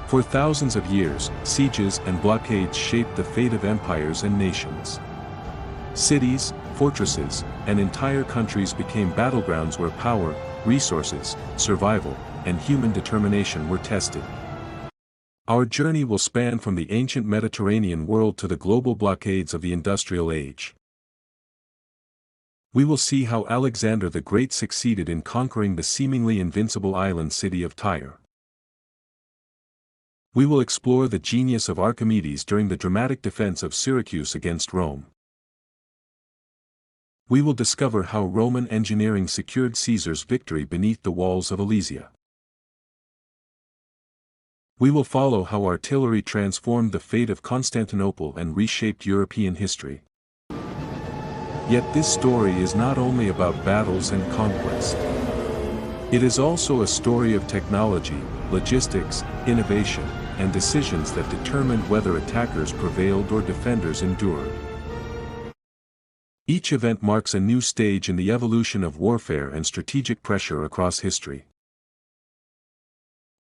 For thousands of years, sieges and blockades shaped the fate of empires and nations. Cities, fortresses, and entire countries became battlegrounds where power, resources, survival, and human determination were tested. Our journey will span from the ancient Mediterranean world to the global blockades of the Industrial Age. We will see how Alexander the Great succeeded in conquering the seemingly invincible island city of Tyre. We will explore the genius of Archimedes during the dramatic defense of Syracuse against Rome. We will discover how Roman engineering secured Caesar's victory beneath the walls of Alesia. We will follow how artillery transformed the fate of Constantinople and reshaped European history. Yet this story is not only about battles and conquest. It is also a story of technology, logistics, innovation, and decisions that determined whether attackers prevailed or defenders endured. Each event marks a new stage in the evolution of warfare and strategic pressure across history.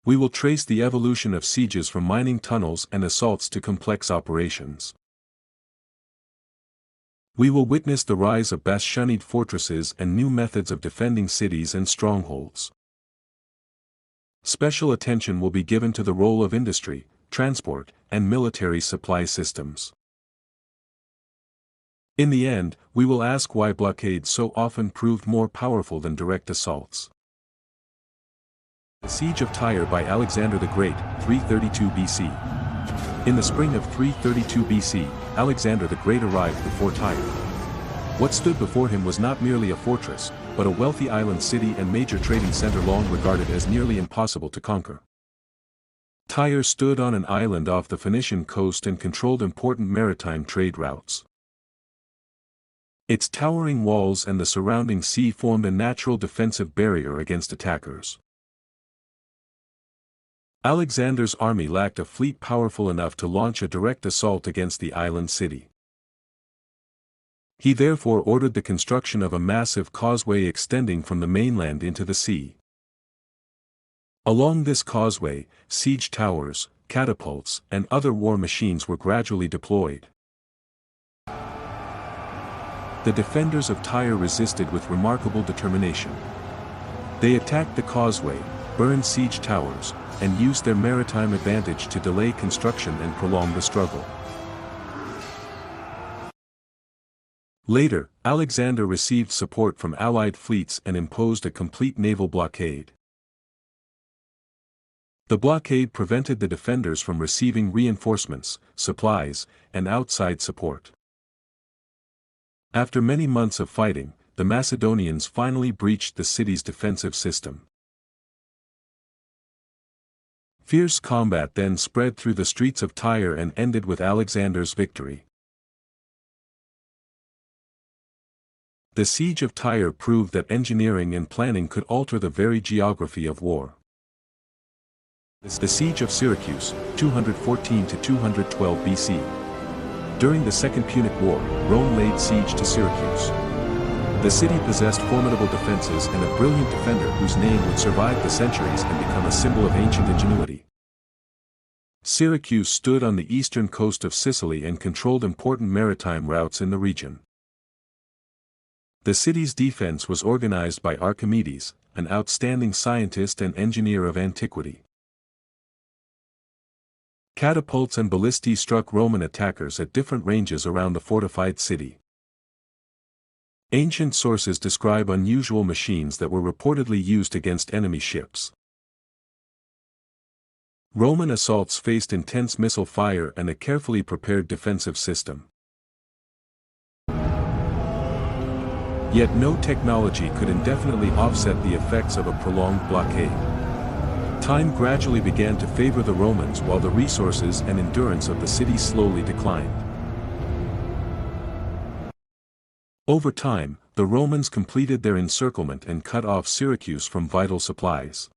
We will trace the evolution of sieges from mining tunnels and assaults to complex operations. We will witness the rise of bastioned fortresses and new methods of defending cities and strongholds. Special attention will be given to the role of industry, transport, and military supply systems. In the end, we will ask why blockades so often proved more powerful than direct assaults. The Siege of Tyre by Alexander the Great, 332 BC. In the spring of 332 BC, Alexander the Great arrived before Tyre. What stood before him was not merely a fortress, but a wealthy island city and major trading center long regarded as nearly impossible to conquer. Tyre stood on an island off the Phoenician coast and controlled important maritime trade routes. Its towering walls and the surrounding sea formed a natural defensive barrier against attackers. Alexander's army lacked a fleet powerful enough to launch a direct assault against the island city. He therefore ordered the construction of a massive causeway extending from the mainland into the sea. Along this causeway, siege towers, catapults, and other war machines were gradually deployed. The defenders of Tyre resisted with remarkable determination. They attacked the causeway, burned siege towers, and used their maritime advantage to delay construction and prolong the struggle. Later, Alexander received support from Allied fleets and imposed a complete naval blockade. The blockade prevented the defenders from receiving reinforcements, supplies, and outside support. After many months of fighting, the Macedonians finally breached the city's defensive system. Fierce combat then spread through the streets of Tyre and ended with Alexander's victory. The Siege of Tyre proved that engineering and planning could alter the very geography of war. The Siege of Syracuse, 214 to 212 BC. During the Second Punic War, Rome laid siege to Syracuse. The city possessed formidable defenses and a brilliant defender whose name would survive the centuries and become a symbol of ancient ingenuity. Syracuse stood on the eastern coast of Sicily and controlled important maritime routes in the region. The city's defense was organized by Archimedes, an outstanding scientist and engineer of antiquity. Catapults and ballistae struck Roman attackers at different ranges around the fortified city. Ancient sources describe unusual machines that were reportedly used against enemy ships. Roman assaults faced intense missile fire and a carefully prepared defensive system. Yet no technology could indefinitely offset the effects of a prolonged blockade. Time gradually began to favor the Romans while the resources and endurance of the city slowly declined. Over time, the Romans completed their encirclement and cut off Syracuse from vital supplies.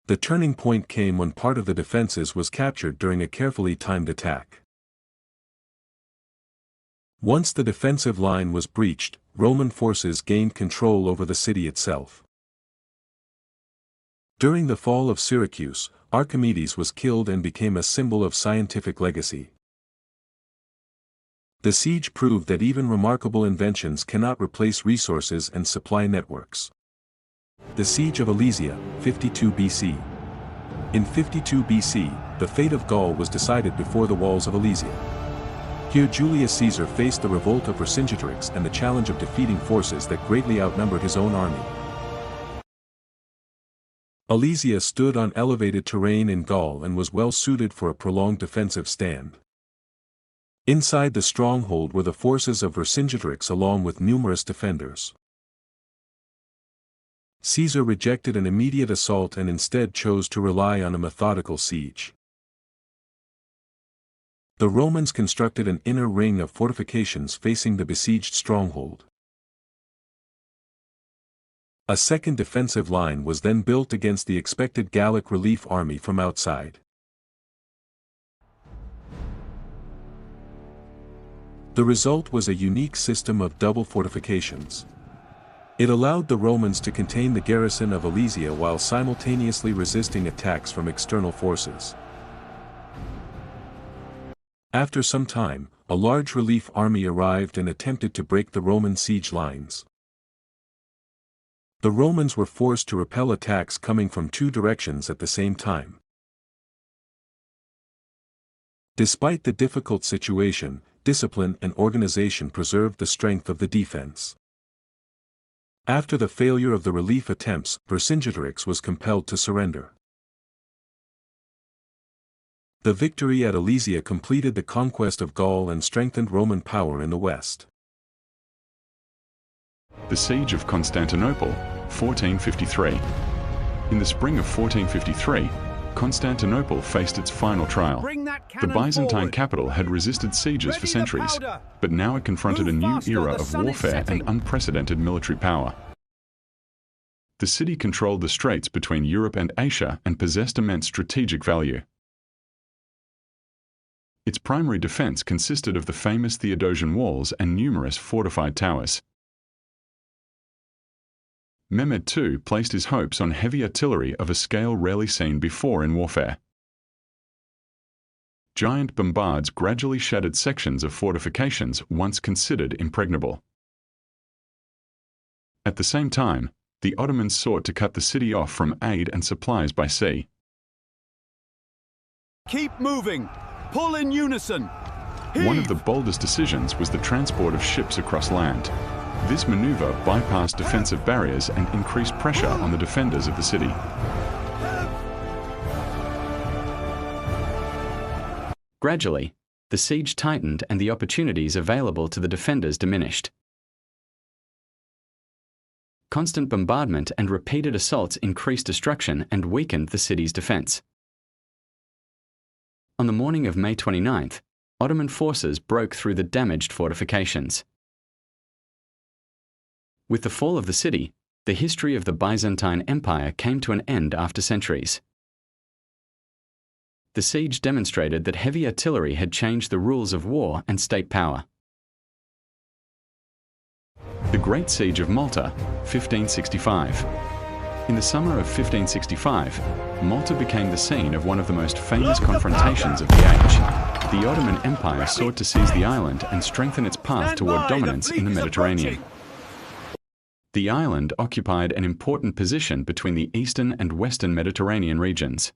The turning point came when part of the defenses was captured during a carefully timed attack. Once the defensive line was breached, Roman forces gained control over the city itself. During the fall of Syracuse, Archimedes was killed and became a symbol of scientific legacy. The siege proved that even remarkable inventions cannot replace resources and supply networks. The Siege of Alesia, 52 BC. In 52 BC, the fate of Gaul was decided before the walls of Alesia. Here Julius Caesar faced the revolt of Vercingetorix and the challenge of defeating forces that greatly outnumbered his own army. Alesia stood on elevated terrain in Gaul and was well suited for a prolonged defensive stand. Inside the stronghold were the forces of Vercingetorix along with numerous defenders. Caesar rejected an immediate assault and instead chose to rely on a methodical siege. The Romans constructed an inner ring of fortifications facing the besieged stronghold. A second defensive line was then built against the expected Gallic relief army from outside. The result was a unique system of double fortifications. It allowed the Romans to contain the garrison of Alesia while simultaneously resisting attacks from external forces. After some time, a large relief army arrived and attempted to break the Roman siege lines. The Romans were forced to repel attacks coming from two directions at the same time. Despite the difficult situation, discipline and organization preserved the strength of the defense. After the failure of the relief attempts, Vercingetorix was compelled to surrender. The victory at Alesia completed the conquest of Gaul and strengthened Roman power in the west. The Siege of Constantinople, 1453. In the spring of 1453, Constantinople faced its final trial. The Byzantine capital had resisted sieges for centuries, but now it confronted a new era of warfare and unprecedented military power. The city controlled the straits between Europe and Asia and possessed immense strategic value. Its primary defense consisted of the famous Theodosian walls and numerous fortified towers. Mehmed II placed his hopes on heavy artillery of a scale rarely seen before in warfare. Giant bombards gradually shattered sections of fortifications once considered impregnable. At the same time, the Ottomans sought to cut the city off from aid and supplies by sea. Keep moving! Pull in unison! Heave! One of the boldest decisions was the transport of ships across land. This maneuver bypassed defensive barriers and increased pressure on the defenders of the city. Gradually, the siege tightened and the opportunities available to the defenders diminished. Constant bombardment and repeated assaults increased destruction and weakened the city's defense. On the morning of May 29th, Ottoman forces broke through the damaged fortifications. With the fall of the city, the history of the Byzantine Empire came to an end after centuries. The siege demonstrated that heavy artillery had changed the rules of war and state power. The Great Siege of Malta, 1565. In the summer of 1565, Malta became the scene of one of the most famous confrontations of the age. The Ottoman Empire sought to seize the island and strengthen its path toward dominance in the Mediterranean. The island occupied an important position between the eastern and western Mediterranean regions.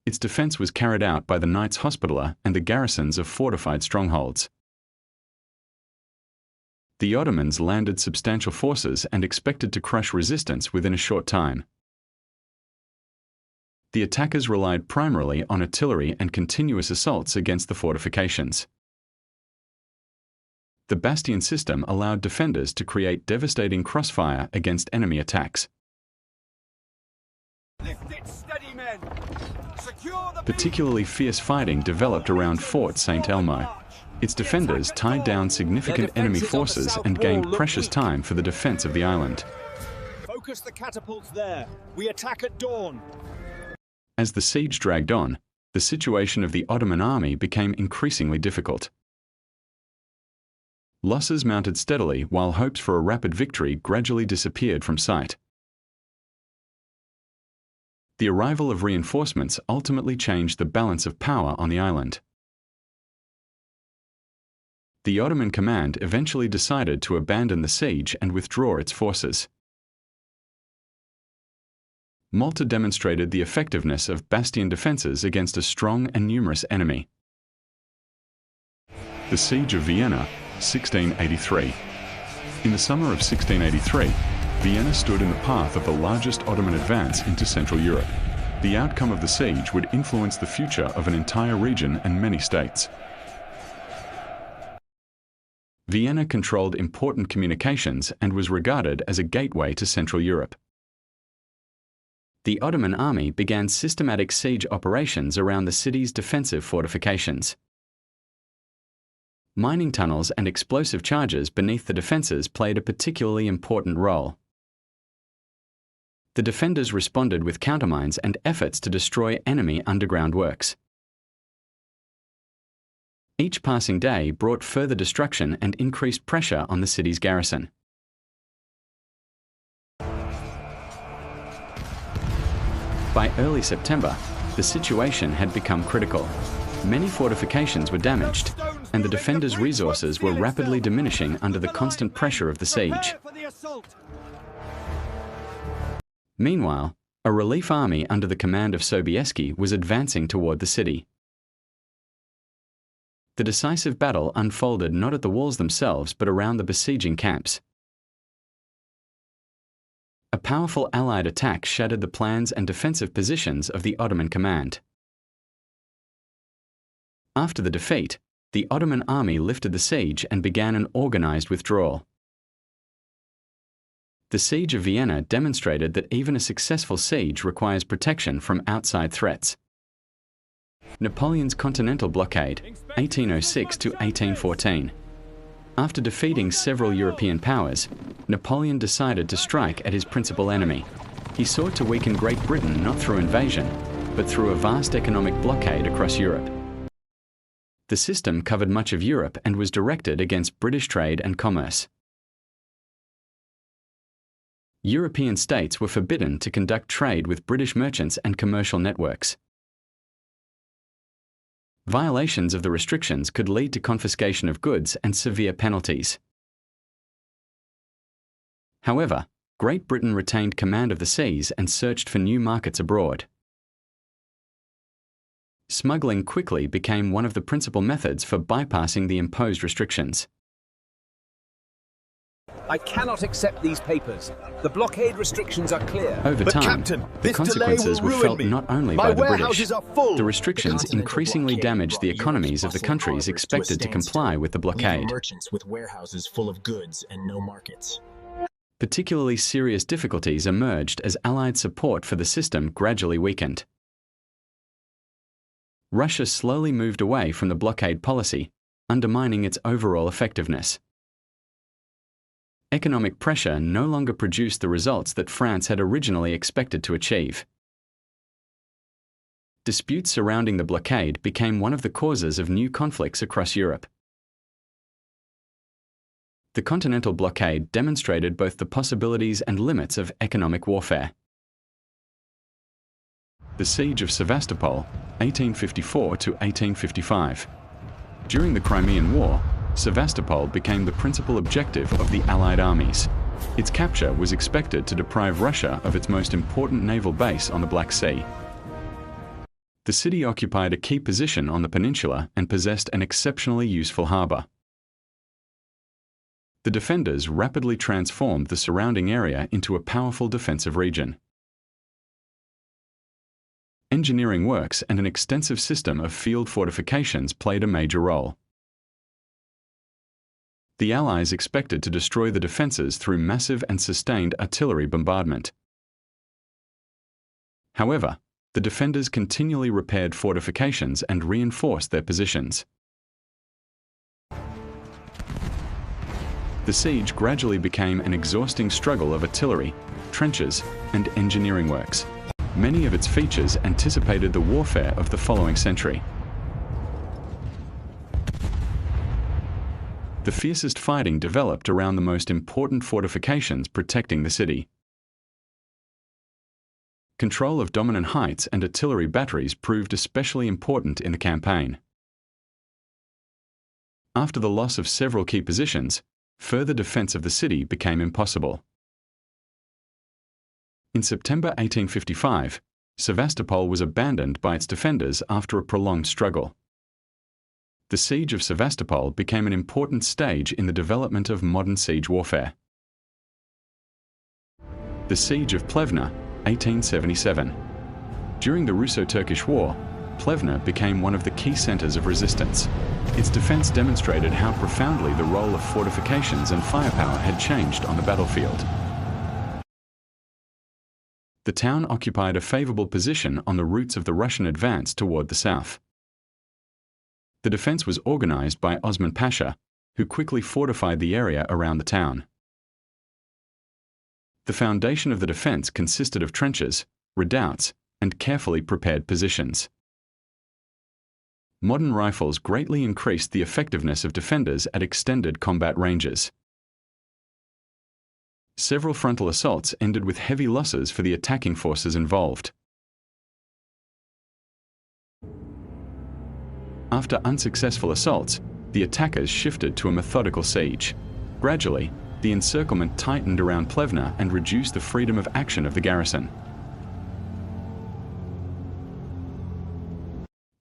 Its defense was carried out by the Knights Hospitaller and the garrisons of fortified strongholds. The Ottomans landed substantial forces and expected to crush resistance within a short time. The attackers relied primarily on artillery and continuous assaults against the fortifications. The bastion system allowed defenders to create devastating crossfire against enemy attacks. Lift it steady, men! Secure the Particularly fierce fighting developed around Fort St. Elmo. Its defenders tied down significant enemy forces and gained precious time for the defense of the island. Focus the catapults there. We attack at dawn. As the siege dragged on, the situation of the Ottoman army became increasingly difficult. Losses mounted steadily while hopes for a rapid victory gradually disappeared from sight. the arrival of reinforcements ultimately changed the balance of power on the island. The Ottoman command eventually decided to abandon the siege and withdraw its forces. Malta demonstrated the effectiveness of bastion defences against a strong and numerous enemy. The Siege of Vienna, 1683. In the summer of 1683, Vienna stood in the path of the largest Ottoman advance into Central Europe. The outcome of the siege would influence the future of an entire region and many states. Vienna controlled important communications and was regarded as a gateway to Central Europe. The Ottoman army began systematic siege operations around the city's defensive fortifications. Mining tunnels and explosive charges beneath the defences played a particularly important role. The defenders responded with countermines and efforts to destroy enemy underground works. Each passing day brought further destruction and increased pressure on the city's garrison. By early September, the situation had become critical. Many fortifications were damaged, and the defenders' resources were rapidly diminishing under the constant pressure of the siege. Meanwhile, a relief army under the command of Sobieski was advancing toward the city. The decisive battle unfolded not at the walls themselves but around the besieging camps. A powerful Allied attack shattered the plans and defensive positions of the Ottoman command. After the defeat, the Ottoman army lifted the siege and began an organized withdrawal. The Siege of Vienna demonstrated that even a successful siege requires protection from outside threats. Napoleon's Continental Blockade, 1806 to 1814. After defeating several European powers, Napoleon decided to strike at his principal enemy. He sought to weaken Great Britain not through invasion, but through a vast economic blockade across Europe. The system covered much of Europe and was directed against British trade and commerce. European states were forbidden to conduct trade with British merchants and commercial networks. Violations of the restrictions could lead to confiscation of goods and severe penalties. However, Great Britain retained command of the seas and searched for new markets abroad. Smuggling quickly became one of the principal methods for bypassing the imposed restrictions. I cannot accept these papers. The blockade restrictions are clear. Over But time, Captain, the this consequences delay will were ruin felt me. not only My by the British. warehouses are full. The restrictions Continental increasingly blockade damaged the brought economies of the Europe's countries bustling expected to harbors to a comply with the standstill, blockade. leaving merchants with warehouses full of goods and no markets. Particularly serious difficulties emerged as Allied support for the system gradually weakened. Russia slowly moved away from the blockade policy, undermining its overall effectiveness. Economic pressure no longer produced the results that France had originally expected to achieve. Disputes surrounding the blockade became one of the causes of new conflicts across Europe. The Continental blockade demonstrated both the possibilities and limits of economic warfare. The Siege of Sevastopol, 1854 to 1855. During the Crimean War, Sevastopol became the principal objective of the Allied armies. Its capture was expected to deprive Russia of its most important naval base on the Black Sea. The city occupied a key position on the peninsula and possessed an exceptionally useful harbour. The defenders rapidly transformed the surrounding area into a powerful defensive region. Engineering works and an extensive system of field fortifications played a major role. The Allies expected to destroy the defences through massive and sustained artillery bombardment. However, the defenders continually repaired fortifications and reinforced their positions. The siege gradually became an exhausting struggle of artillery, trenches, and engineering works. Many of its features anticipated the warfare of the following century. The fiercest fighting developed around the most important fortifications protecting the city. control of dominant heights and artillery batteries proved especially important in the campaign. After the loss of several key positions, further defense of the city became impossible. In September 1855, Sevastopol was abandoned by its defenders after a prolonged struggle. The Siege of Sevastopol became an important stage in the development of modern siege warfare. The Siege of Plevna, 1877. During the Russo-Turkish War, Plevna became one of the key centers of resistance. Its defense demonstrated how profoundly the role of fortifications and firepower had changed on the battlefield. The town occupied a favorable position on the routes of the Russian advance toward the south. The defense was organized by Osman Pasha, who quickly fortified the area around the town. The foundation of the defense consisted of trenches, redoubts, and carefully prepared positions. Modern rifles greatly increased the effectiveness of defenders at extended combat ranges. Several frontal assaults ended with heavy losses for the attacking forces involved. After unsuccessful assaults, the attackers shifted to a methodical siege. Gradually, the encirclement tightened around Plevna and reduced the freedom of action of the garrison.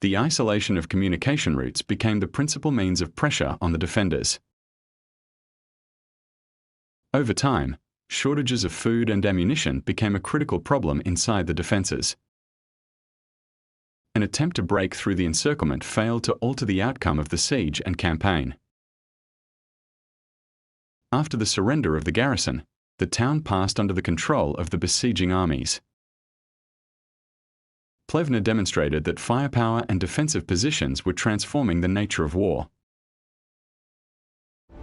The isolation of communication routes became the principal means of pressure on the defenders. Over time, shortages of food and ammunition became a critical problem inside the defenses. An attempt to break through the encirclement failed to alter the outcome of the siege and campaign. After the surrender of the garrison, the town passed under the control of the besieging armies. Plevna demonstrated that firepower and defensive positions were transforming the nature of war.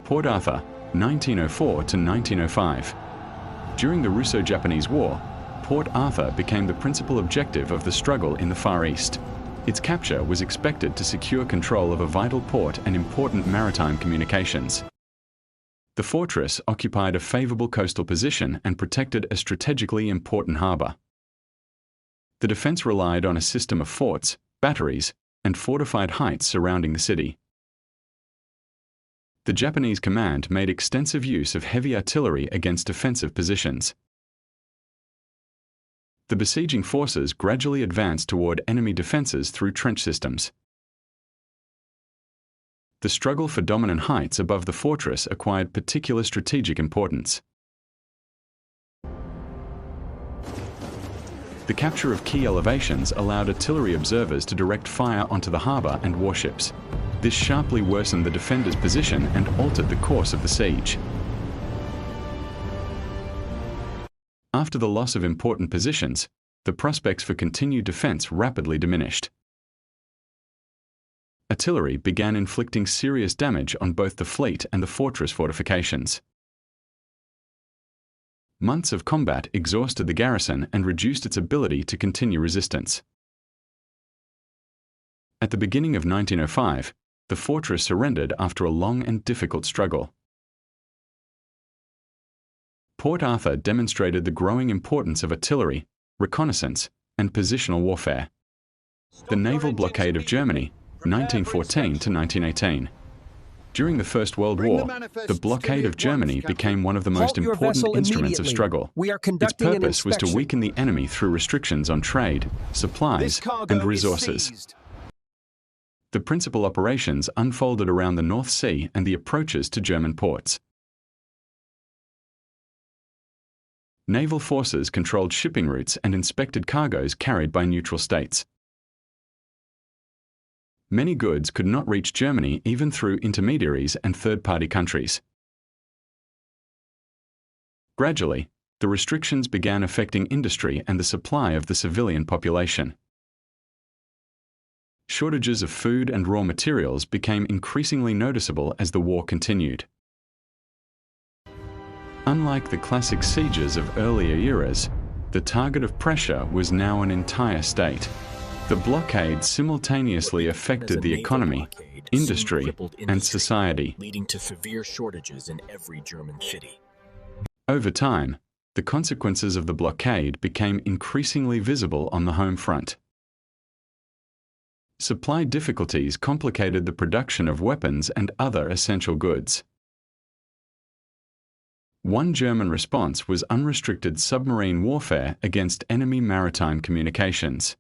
Port Arthur, 1904 to 1905. During the Russo-Japanese War, Port Arthur became the principal objective of the struggle in the Far East. Its capture was expected to secure control of a vital port and important maritime communications. The fortress occupied a favorable coastal position and protected a strategically important harbor. The defense relied on a system of forts, batteries, and fortified heights surrounding the city. The Japanese command made extensive use of heavy artillery against defensive positions. The besieging forces gradually advanced toward enemy defenses through trench systems. The struggle for dominant heights above the fortress acquired particular strategic importance. The capture of key elevations allowed artillery observers to direct fire onto the harbor and warships. This sharply worsened the defenders' position and altered the course of the siege. After the loss of important positions, the prospects for continued defense rapidly diminished. Artillery began inflicting serious damage on both the fleet and the fortress fortifications. Months of combat exhausted the garrison and reduced its ability to continue resistance. At the beginning of 1905, the fortress surrendered after a long and difficult struggle. Port Arthur demonstrated the growing importance of artillery, reconnaissance, and positional warfare. The naval blockade of Germany, 1914 to 1918. During the First World War, the blockade of Germany became one of the most important instruments of struggle. Its purpose was to weaken the enemy through restrictions on trade, supplies, and resources. The principal operations unfolded around the North Sea and the approaches to German ports. Naval forces controlled shipping routes and inspected cargoes carried by neutral states. Many goods could not reach Germany even through intermediaries and third-party countries. Gradually, the restrictions began affecting industry and the supply of the civilian population. Shortages of food and raw materials became increasingly noticeable as the war continued. Unlike the classic sieges of earlier eras, the target of pressure was now an entire state. The blockade simultaneously affected the economy, industry, and society. Leading to severe shortages in every German city. Over time, the consequences of the blockade became increasingly visible on the home front. Supply difficulties complicated the production of weapons and other essential goods. One German response was unrestricted submarine warfare against enemy maritime communications.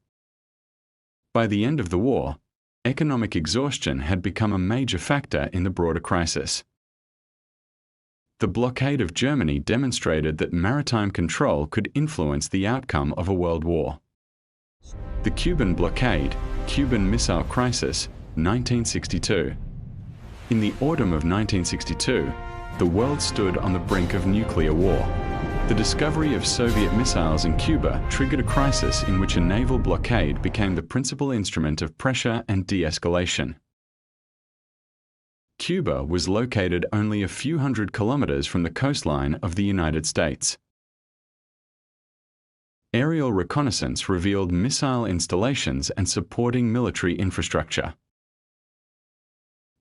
By the end of the war, economic exhaustion had become a major factor in the broader crisis. The blockade of Germany demonstrated that maritime control could influence the outcome of a world war. The Cuban blockade, Cuban Missile Crisis, 1962. In the autumn of 1962, the world stood on the brink of nuclear war. The discovery of Soviet missiles in Cuba triggered a crisis in which a naval blockade became the principal instrument of pressure and de-escalation. Cuba was located only a few hundred kilometers from the coastline of the United States. Aerial reconnaissance revealed missile installations and supporting military infrastructure.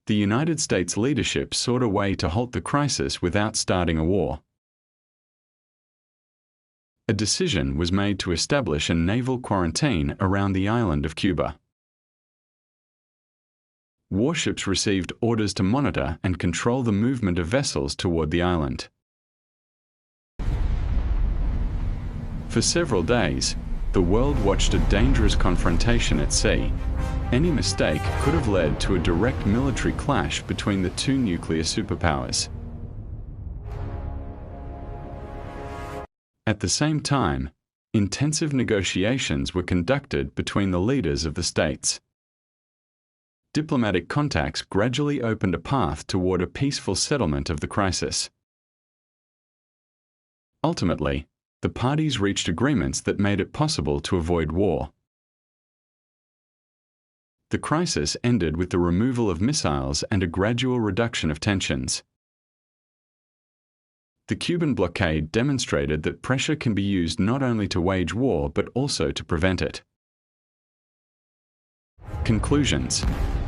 The United States leadership sought a way to halt the crisis without starting a war. A decision was made to establish a naval quarantine around the island of Cuba. Warships received orders to monitor and control the movement of vessels toward the island. For several days, the world watched a dangerous confrontation at sea. Any mistake could have led to a direct military clash between the two nuclear superpowers. At the same time, intensive negotiations were conducted between the leaders of the states. Diplomatic contacts gradually opened a path toward a peaceful settlement of the crisis. Ultimately, the parties reached agreements that made it possible to avoid war. The crisis ended with the removal of missiles and a gradual reduction of tensions. The Cuban blockade demonstrated that pressure can be used not only to wage war but also to prevent it. Conclusions.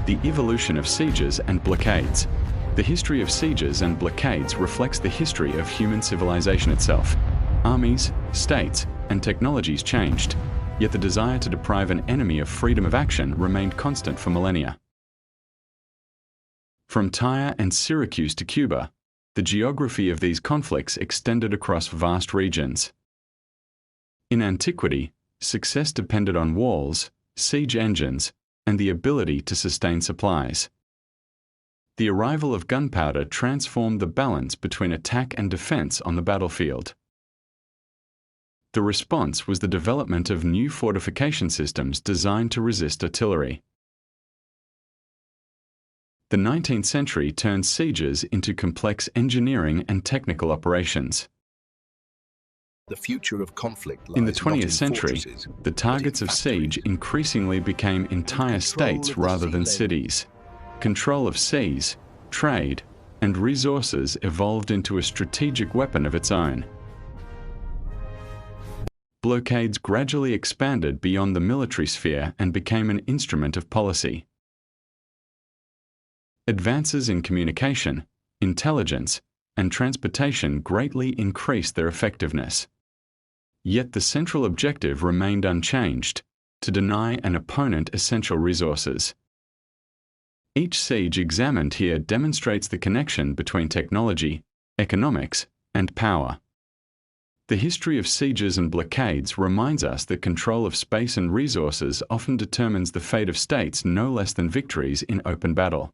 The evolution of sieges and blockades. The history of sieges and blockades reflects the history of human civilization itself. Armies, states, and technologies changed, yet the desire to deprive an enemy of freedom of action remained constant for millennia. From Tyre and Syracuse to Cuba, the geography of these conflicts extended across vast regions. In antiquity, success depended on walls, siege engines, and the ability to sustain supplies. The arrival of gunpowder transformed the balance between attack and defense on the battlefield. The response was the development of new fortification systems designed to resist artillery. The 19th century turned sieges into complex engineering and technical operations. The future of conflict lies In the not in 20th century, fortresses, the targets of siege increasingly became entire states rather than cities. Control of seas, trade, and resources evolved into a strategic weapon of its own. Blockades gradually expanded beyond the military sphere and became an instrument of policy. Advances in communication, intelligence, and transportation greatly increased their effectiveness. Yet the central objective remained unchanged: to deny an opponent essential resources. Each siege examined here demonstrates the connection between technology, economics, and power. The history of sieges and blockades reminds us that control of space and resources often determines the fate of states no less than victories in open battle.